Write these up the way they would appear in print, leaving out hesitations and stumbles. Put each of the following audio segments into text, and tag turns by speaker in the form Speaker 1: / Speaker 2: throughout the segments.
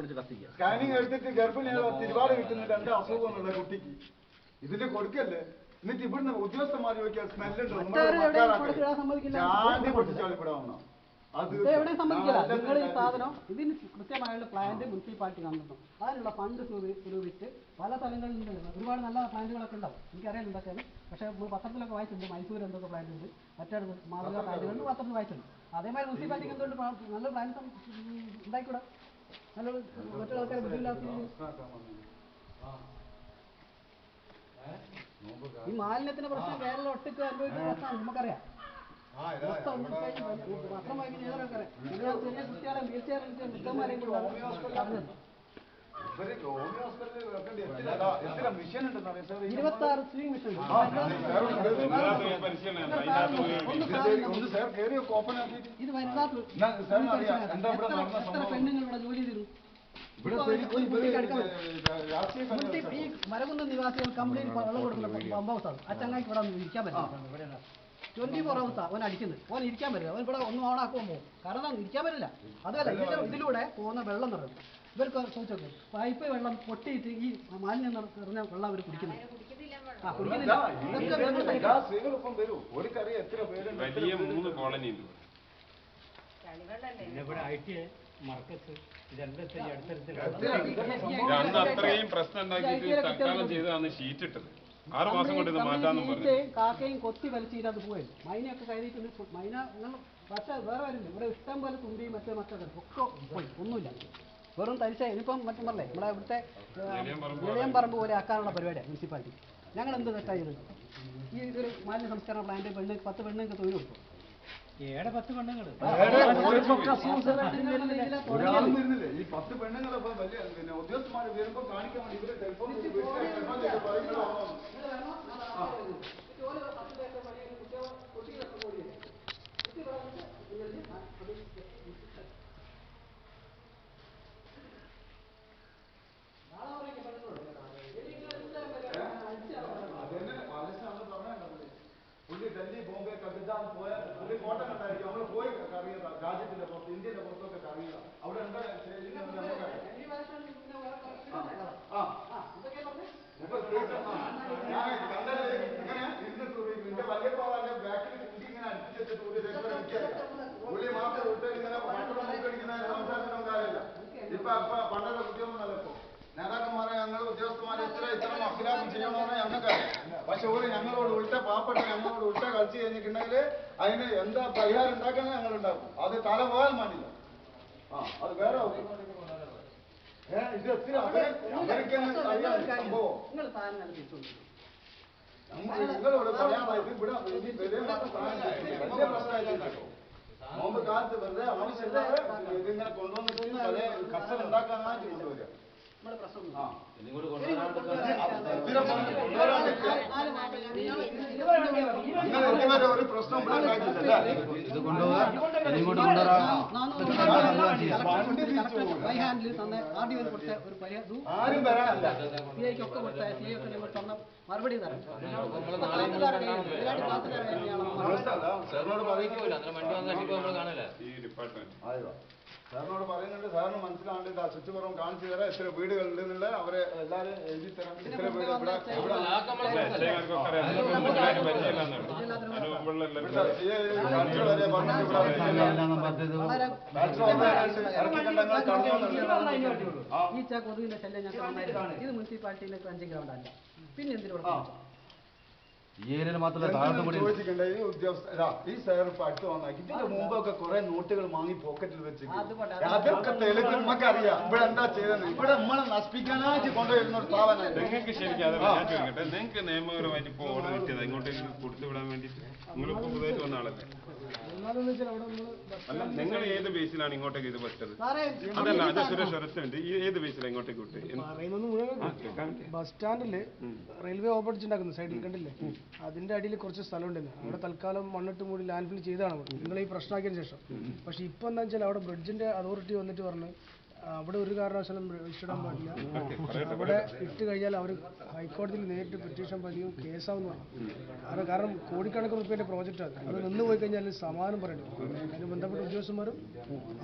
Speaker 1: Scanning എടുത്തിട്ട് ഗർഭിണികൾ തിരുവാട് കിട്ടുന്നില്ല, എന്താ അസുഖമുള്ള കുട്ടിക്ക് ഇതിന്റെ കൊടുക്കല്ലേ? എന്നിട്ട് ഇവിടുന്ന് ഉദ്യോഗസ്ഥന്മാർ ചോദിക്കാൻ സ്മെല്ലുണ്ടോ?
Speaker 2: എവിടെ സമ്മതിക്കില്ല. നിങ്ങൾ ഈ സാധനം ഇതിന് കൃത്യമായുള്ള പ്ലാന്റ് മുനിസിപ്പാലിറ്റി കണ്ടെത്തും. അതിനുള്ള ഫണ്ട് സ്വരൂപിച്ച് പല സ്ഥലങ്ങളിൽ നിന്നുണ്ട്. ഒരുപാട് നല്ല പ്ലാന്റുകളൊക്കെ ഉണ്ടാവും, എനിക്കറിയാം എന്തൊക്കെയാണ്. പക്ഷേ നമ്മൾ പത്രത്തിലൊക്കെ വായിച്ചിട്ടുണ്ട്, മൈസൂർ എന്തൊക്കെ പ്ലാന്റ് ഉണ്ട്, മറ്റൊരു മാതൃകാ പ്ലാന്റുകളിൽ പത്രത്തിൽ വായിച്ചിട്ടുണ്ട്. അതേമാതിരി മുനിസിപ്പാലിറ്റിക്ക് എന്തുകൊണ്ട് നല്ല പ്ലാന്റ് ഉണ്ടായിക്കൂടാ? നല്ല മറ്റുള്ള ആൾക്കാരെ ബുദ്ധിമില്ലാത്ത ഈ മാലിന്യത്തിന്റെ പ്രശ്നം കേരളം ഒട്ടുക്ക് അനുഭവിക്കുന്ന പ്രശ്നമാണ്, നമുക്കറിയാം. പത്രം വായിക്കുന്ന ഏതൊക്കെ ചെറിയ കുട്ടികളെ വീൽ ചെയർ മിക്കന്മാരെയും കൂടെ പറഞ്ഞത് 26 സ്വിംഗ് മിഷൻ ഇത് വനിതാ എത്ര പെണ്ണുങ്ങൾ ഇവിടെ ജോലി ചെയ്തു? ഈ മരകുന്ന നിവാസികൾ കംപ്ലീറ്റ് വെള്ളം കൊടുക്കുന്ന പമ്പ് ഹൗസാണ്. ആ ചങ്ങായിക്ക് ഇവിടെ ഇരിക്കാൻ പറ്റില്ല. 24 hours അവൻ അടിക്കുന്നത്, അവൻ ഇരിക്കാൻ പറ്റില്ല. അവൻ ഇവിടെ ഒന്നും ഓണാക്കുമ്പോൾ പോകും, കാരണം ഇരിക്കാൻ പറ്റില്ല. അതല്ല, ഇതിലൂടെ പോകുന്ന വെള്ളം നിറയും. ഇവർക്ക് ചോദിച്ചോക്കെ പൈപ്പ് വെള്ളം പൊട്ടിയിട്ട് ഈ മാലിന്യം നിറഞ്ഞ വെള്ളം അവർ കുടിക്കുന്നില്ല.
Speaker 3: അത്രയും പ്രശ്നം ഉണ്ടാക്കിയിട്ട് തൽക്കാലം ചെയ്തതാണ് ഷീറ്റ് ഇട്ടത്. 6 മാസം കൊണ്ട് ഇത് മാറ്റാന്ന് പറഞ്ഞു.
Speaker 2: കാക്കയും കൊത്തി വലിച്ചിട്ട് അത് പോയി മൈനയൊക്കെ കയറിയിട്ടുണ്ട്. മൈന പക്ഷേ വേറെ വരുന്നില്ല. ഇവിടെ ഇഷ്ടം പോലെ തുണ്ടിയും മറ്റേ ഒക്കെ പോയി, ഒന്നുമില്ല. വെറും തരിച്ച ഇനിയിപ്പം മറ്റും പറഞ്ഞേ നമ്മളെ ഇവിടുത്തെ ഇളയം പറമ്പ് പോലെ ആക്കാനുള്ള പരിപാടിയാണ് മുനിസിപ്പാലിറ്റി. ഞങ്ങൾ എന്ത് തെറ്റായത്? ഈ ഒരു മാലിന്യ സംസ്കരണ പ്ലാന്റ് 10 പെണ്ണുങ്ങൾക്ക് തൊഴിൽ കൊടുക്കും. 10 പെണ്ണുങ്ങൾ
Speaker 1: ഈ 10 പെണ്ണുങ്ങളെ ഉദ്യോഗസ്ഥന്മാർ വരുമ്പോൾ കാണിക്കാൻ വേണ്ടി ഇവരെ ടെലിഫോൺ ഡൽഹി ബോംബെ കൽക്കട്ട പോയ പുള്ളി കോട്ടം കണ്ടായിരിക്കും. നമ്മൾ പോയി അറിയുക, രാജ്യത്തിന്റെ പുറത്ത് ഇന്ത്യയുടെ പുറത്തൊക്കെ അറിയുക. അവിടെ എന്താ എന്റെ വല്യപ്പാവാന്റെ ബാക്കിൽ കുട്ടി ഇങ്ങനെ അടുപ്പിച്ചിട്ട് പുള്ളി മാത്രം വിട്ട് ഇങ്ങനെ പട്ടണം മൂക്കടിക്കുന്ന സംസാരത്തിനൊന്നും കാര്യമില്ല. ഇപ്പൊ പണ്ടത്തെ കുട്ടികളൊന്നല്ല. ഇപ്പൊ നേതാക്കന്മാരെ ഞങ്ങൾ ഉദ്യോഗസ്ഥന്മാരെ ഇത്ര അഖിലാപം ചെയ്യണമെന്ന് ഞങ്ങൾക്കറിയാം. പക്ഷെ ഒരു ഞങ്ങളോട് ഉൾട്ട പാവപ്പെട്ട ഞങ്ങളോട് ഉൾട്ട കളിച്ചു കഴിഞ്ഞിട്ടുണ്ടെങ്കിൽ അതിന് എന്താ പരിഹാരം ഉണ്ടാക്കണമെന്ന് ഞങ്ങൾ ഉണ്ടാക്കും. അത് തല പോകാൻ പാടില്ല. അത് വേറെ ഇത് എത്ര സംഭവം നിങ്ങളോട് പറയാനായിട്ട് ഇവിടെ വലിയ പ്രശ്നമായിട്ട് നോമ്പ് കാലത്ത് വെറുതെ ആവശ്യമില്ലാതെ ഇതിങ്ങനെ കൊണ്ടുവന്നിട്ട് പല കർഷകർ ഉണ്ടാക്കാനായിട്ട് കൊണ്ടുവരിക. ഒരു പ്രശ്നം ആരും വരാനല്ല.
Speaker 2: മറുപടി
Speaker 1: സാറിനോട് പറയുന്നുണ്ട്. സാറിന് മനസ്സിലാണ്ട് ചുറ്റുപുറം കാണിച്ചു തരാം എത്ര വീടുകളുണ്ടെന്നുള്ള അവരെ എല്ലാവരും എഴുതി തരാം. ഇത്ര വീട്
Speaker 2: ഈ കൊതുകിന്റെ ശല്യം ഞങ്ങൾക്ക് ഇത് മുനിസിപ്പാലിറ്റിയിലേക്ക് 5 ഗ്രൗണ്ട് അല്ല, പിന്നെ എന്തിനു
Speaker 1: ഈ ഏരിയയിൽ മാത്രമല്ല ചോദിച്ചിട്ടുണ്ട്. ഈ ഉദ്യോഗസ്ഥ ഈ സാർ ഇപ്പൊ അടുത്ത് വന്നാക്കി ഇതിന്റെ മുമ്പൊക്കെ കുറെ നോട്ടുകൾ വാങ്ങി പോക്കറ്റിൽ വെച്ച് അതൊക്കെ തെളിവ് നമുക്കറിയാം. ഇവിടെ എന്താ ചെയ്തത്? ഇവിടെ നമ്മളെ നശിപ്പിക്കാനായിട്ട് കൊണ്ടുവരുന്ന ഒരു സ്ഥാപനം.
Speaker 3: നിങ്ങൾക്ക് ശരിക്കും അത് ഞാൻ ചോദിക്കട്ടെ, നിങ്ങൾക്ക് നിയമപരമായിട്ട് ഇപ്പോൾ ഓർഡർ കിട്ടിയത് ഇങ്ങോട്ടേക്ക് കൊടുത്തുവിടാൻ വേണ്ടിയിട്ട് നിങ്ങൾ പുതുതായിട്ട് വന്ന ആളല്ലേ? അല്ല, നിങ്ങൾ ഏത് ബേസിലാണ് ഇങ്ങോട്ടേക്ക് ഇത് വെച്ചത്? അതല്ല, അത് സുരേഷ് ഒരത്തുണ്ട്. ഏത് ബേസിലാണ് ഇങ്ങോട്ടേക്ക് വിട്ട്?
Speaker 4: ബസ് സ്റ്റാൻഡില് റെയിൽവേ ഓപ്പർച്യൂണിറ്റി ഉണ്ടാക്കുന്നു സൈഡിൽ കണ്ടില്ലേ? അതിന്റെ അടിയിൽ കുറച്ച് സ്ഥലം ഉണ്ടെന്ന്. അവിടെ തൽക്കാലം മണ്ണിട്ട് മൂടി ലാൻഡ് ഫിൽ ചെയ്താണ് നിങ്ങൾ ഈ പ്രശ്നമാക്കിയതിന് ശേഷം. പക്ഷെ ഇപ്പൊ എന്താ വെച്ചാൽ അവിടെ ബ്രിഡ്ജിന്റെ അതോറിറ്റി വന്നിട്ട് പറഞ്ഞ് അവിടെ ഒരു കാരണവശാലും ഇടാൻ പാടില്ല. അവിടെ ഇട്ട് കഴിഞ്ഞാൽ അവർ ഹൈക്കോടതിയിൽ നേരിട്ട് പെറ്റീഷൻ പതിയും കേസാവെന്ന് പറഞ്ഞു. കാരണം കോടിക്കണക്കിന് റുപ്യന്റെ പ്രോജക്റ്റാണ്. അത് നിന്ന് പോയി കഴിഞ്ഞാൽ സമാനം പറയണം. അതിന് ബന്ധപ്പെട്ട ഉദ്യോഗസ്ഥന്മാരും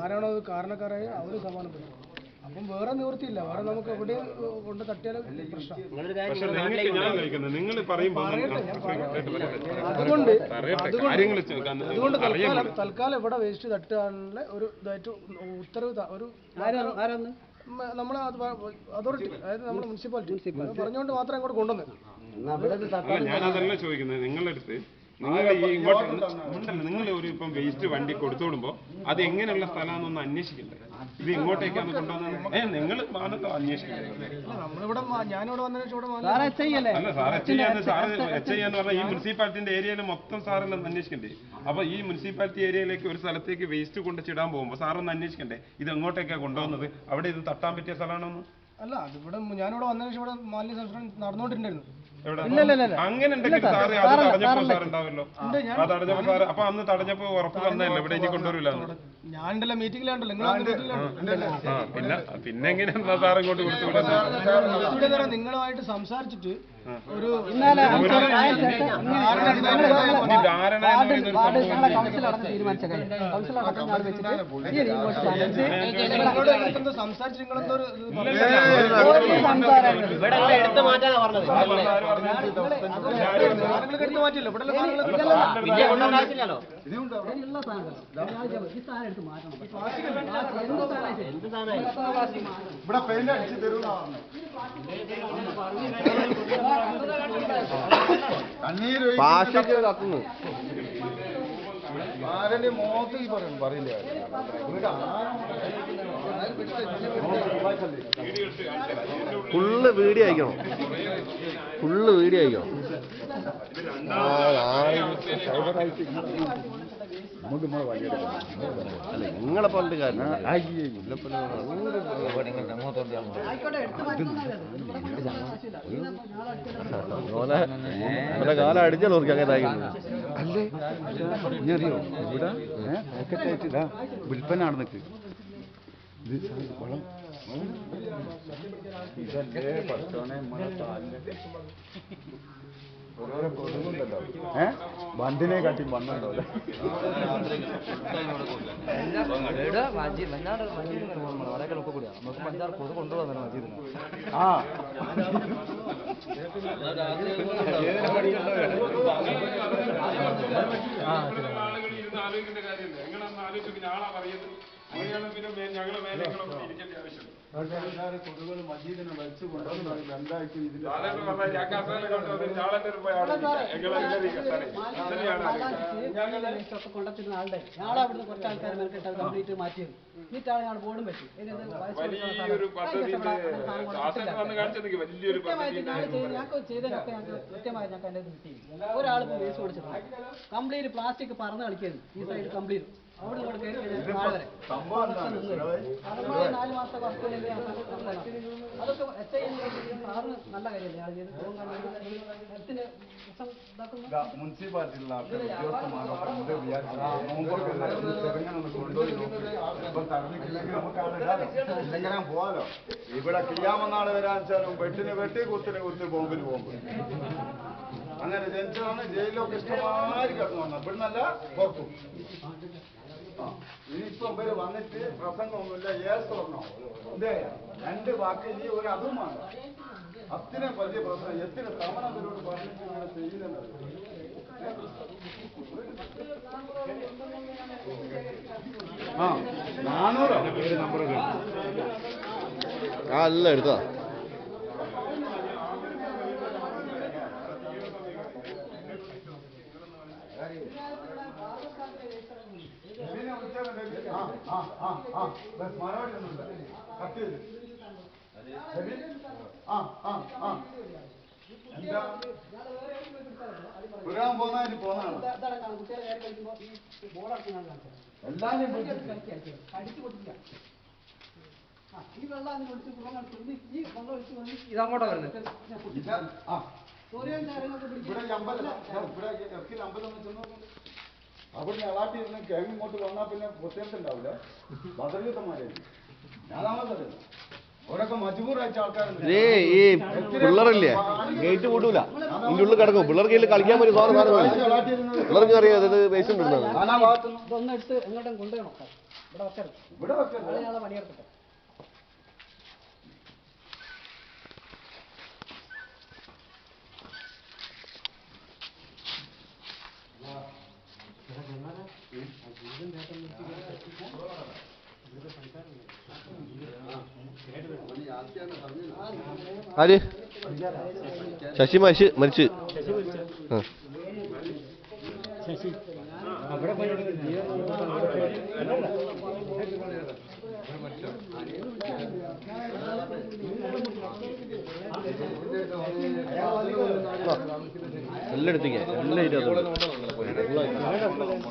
Speaker 4: ആരാണോ അത് കാരണക്കാരായ അവരും സമാനം പറയും. അപ്പം വേറെ നിവൃത്തിയില്ല, വേറെ നമുക്ക് എവിടെ കൊണ്ട് തട്ടിയാലും പ്രശ്നം.
Speaker 3: പക്ഷെ നിങ്ങൾക്ക് ഞാൻ കഴിക്കുന്നത് നിങ്ങൾ പറയുമ്പോൾ
Speaker 4: അതുകൊണ്ട് തൽക്കാലം ഇവിടെ വേസ്റ്റ് തട്ടാനുള്ള ഒരു ഇതായിട്ട് ഉത്തരവ് ഒരു നമ്മളെ അതോറിറ്റി, അതായത് നമ്മുടെ മുനിസിപ്പാലിറ്റി പറഞ്ഞുകൊണ്ട് മാത്രം അങ്ങോട്ട് കൊണ്ടുവന്നത്.
Speaker 3: ഞാനതല്ല ചോദിക്കുന്നത്, നിങ്ങളുടെ അടുത്ത് നിങ്ങൾ ഈ ഇങ്ങോട്ട് നിങ്ങൾ ഒരു ഇപ്പം വേസ്റ്റ് വണ്ടി കൊടുത്തുവിടുമ്പോ അത് എങ്ങനെയുള്ള സ്ഥലമാണെന്നൊന്ന് അന്വേഷിക്കണ്ടേ? ഇത് ഇങ്ങോട്ടേക്കാണ് കൊണ്ടുവന്നത് നിങ്ങൾ അന്വേഷിക്കണ്ടേ?
Speaker 4: നമ്മളിവിടെ ഞാനിവിടെ വന്നതിന് ശേഷം
Speaker 3: അല്ല സാർ എച്ച് ചെയ്യാന്ന് പറഞ്ഞാൽ ഈ മുനിസിപ്പാലിറ്റിന്റെ ഏരിയയിൽ മൊത്തം സാറെല്ലാം അന്വേഷിക്കണ്ടേ? അപ്പൊ ഈ മുനിസിപ്പാലിറ്റി ഏരിയയിലേക്ക് ഒരു സ്ഥലത്തേക്ക് വേസ്റ്റ് കൊണ്ടുവച്ചിടാൻ പോകുമ്പോൾ സാറൊന്ന് അന്വേഷിക്കണ്ടേ ഇത് എങ്ങോട്ടേക്കാണ് കൊണ്ടുവന്നത്, അവിടെ ഇത് തട്ടാൻ പറ്റിയ സ്ഥലമാണെന്ന്?
Speaker 4: അല്ല, അതിവിടെ ഞാനിവിടെ വന്നതിന് ശേഷം ഇവിടെ മാലിന്യ സംസ്കരണം നടന്നുകൊണ്ടിരുന്നായിരുന്നു.
Speaker 3: അങ്ങനെ ഉണ്ടെങ്കിൽ സാറ് അത് തടഞ്ഞപ്പോ സാർ ഉണ്ടാവല്ലോ, അത് തടഞ്ഞപ്പോ സാറ് അപ്പൊ അന്ന് തടഞ്ഞപ്പോ ഉറപ്പ് വന്നതല്ലേ ഇവിടെ ഇനി കൊണ്ടുവരില്ല?
Speaker 4: ഞാനുണ്ടല്ലോ മീറ്റിംഗിലുണ്ടല്ലോ,
Speaker 3: പിന്നെ എങ്ങനെയാ സാർ ഇങ്ങോട്ട് കൊടുത്തു വിടുന്നത്?
Speaker 4: നിങ്ങളുമായിട്ട് സംസാരിച്ചിട്ട് ഒരു സംസാരിച്ച് നിങ്ങളെന്തോ എടുത്തു മാറ്റില്ല ഇവിടെ
Speaker 1: പെയിന്റ് അടിച്ച് തരുന്ന കണ്ണീര് ആരുടെ മോത്ത് ഈ പറയില്ല.
Speaker 5: ഫുള്ള് വീഡിയോ അയക്കണം, ഫുള്ള് വീഡിയോ അയക്കണം. അല്ല നിങ്ങളെ പോലത്തെ കാര്യം കാലം അടിച്ചാൽ ഓർക്ക് അങ്ങനെ ആയിരുന്നു.
Speaker 1: അല്ലേ ഇനിയറിയോ ഇവിടെ പോക്കറ്റായിട്ടില്ല വിൽപ്പന നടന്നിട്ട് ഇതല്ലേ പഠിച്ചോനെ ഓരോരോ കൊതുകുണ്ടല്ലോ, ബന്ധിനെ കാട്ടി മണ്ണുണ്ടോ? ആ കൊതുകൾ മജീദിനെ വലിച്ചു കൊണ്ടുവന്നത് എന്തായിട്ട് ഇതിന്റെ
Speaker 2: കൊണ്ടുവച്ചിരുന്ന ആളുടെ ഞാളെ അവിടുന്ന് കുറച്ച് ആൾക്കാർ മെൽക്കിട്ട് അത് കംപ്ലീറ്റ് മാറ്റിയത്. എന്നിട്ടാണ് ഞങ്ങൾ ബോർഡും വെച്ചു. ഞങ്ങൾക്ക് ചെയ്തതിനൊക്കെ ഞങ്ങൾക്ക് കൃത്യമായി ഞങ്ങൾക്ക് എൻ്റെ കിട്ടി. ഒരാളിപ്പോൾ വേസ്റ്റ് കൊടുത്തിട്ടുണ്ട്, കംപ്ലീറ്റ് പ്ലാസ്റ്റിക് പറന്ന് കളിക്കായിരുന്നു ഈ സൈഡ് കംപ്ലീറ്റ്. അവിടെ നിന്ന് കയറി കഴിഞ്ഞാൽ നാളെ വരെ 4 മാസത്തെ വർക്ക് അതൊക്കെ സാറിന് നല്ല കാര്യമല്ലേ
Speaker 1: മുനിസിപ്പാലിറ്റിയിലുള്ള ഉദ്യോഗസ്ഥന്മാരൊക്കെ ചെറുങ്ങനെ കൊണ്ടുപോയി ഇപ്പം തടഞ്ഞിട്ടില്ലെങ്കിൽ നമുക്ക് പോവാലോ. ഇവിടെ കിയാമനാള് വരാൻ വെച്ചാലും വെട്ടിന് വെട്ടി കുത്തിന് കുത്തി ബോംബിന് ബോംബ് അങ്ങനെ ജനിച്ചതാണ്. ജയിലിലൊക്കെ ഇഷ്ടമാരി കിടന്നു വന്നത്, ഇവിടുന്നല്ല പുറത്തു. ഇനിയിപ്പം ഇവര് വന്നിട്ട് പ്രസംഗമൊന്നുമില്ല, ഏസോർണോ ഇതേ 2 വാക്ക് ഇനി ഒരു അതുമാണ്. അത്തിന് വലിയ പ്രശ്നം എത്തിന് തവണ അവരോട് പറഞ്ഞിട്ട് ഇങ്ങനെ ചെയ്യുന്നത്. ആ 400 നമ്പറൊക്കെ
Speaker 5: അല്ല എടുത്താ
Speaker 1: മറുപടി ഒന്നുമില്ല. കട്ട് ചെയ്ത് എന്താ വരാൻ പോന്നായിട്ട് പോന്നാണ് എല്ലാരും
Speaker 2: ഇതങ്ങോട്ടാ വരുന്നത്.
Speaker 1: ഇവിടെ അമ്പലം അവിടുന്ന് എളാട്ടിരുന്ന് കിഴങ്ങ് ഇങ്ങോട്ട് വന്നാൽ പിന്നെ പ്രത്യേകത്തുണ്ടാവില്ല. ബദർയുദ്ധന്മാരെ ഞാനാമത് അവരൊക്കെ മജബൂറായിച്ച ആൾക്കാരുണ്ട്.
Speaker 5: ഈ പിള്ളേരല്ലേ ഗേറ്റ് കൂട്ടൂല, ഇതിന്റെ ഉള്ളിൽ കിടക്കും. പിള്ളേർക്ക് ഇതിൽ കളിക്കാൻ പറ്റും. പിള്ളേർക്ക് അറിയാം അത് വേസ്റ്റ് ഇടുന്നത്.
Speaker 2: ഇതൊന്നും എടുത്ത് എങ്ങോട്ടും കൊണ്ടുപോകണം. ഇവിടെ വെക്കരുത്, ഇവിടെ പണിയെടുക്കട്ടെ.
Speaker 5: ആര് ശശി മരിച്ച് ആ എല്ലാം എടുത്തിക്ക എല്ലാം
Speaker 1: സംഭവം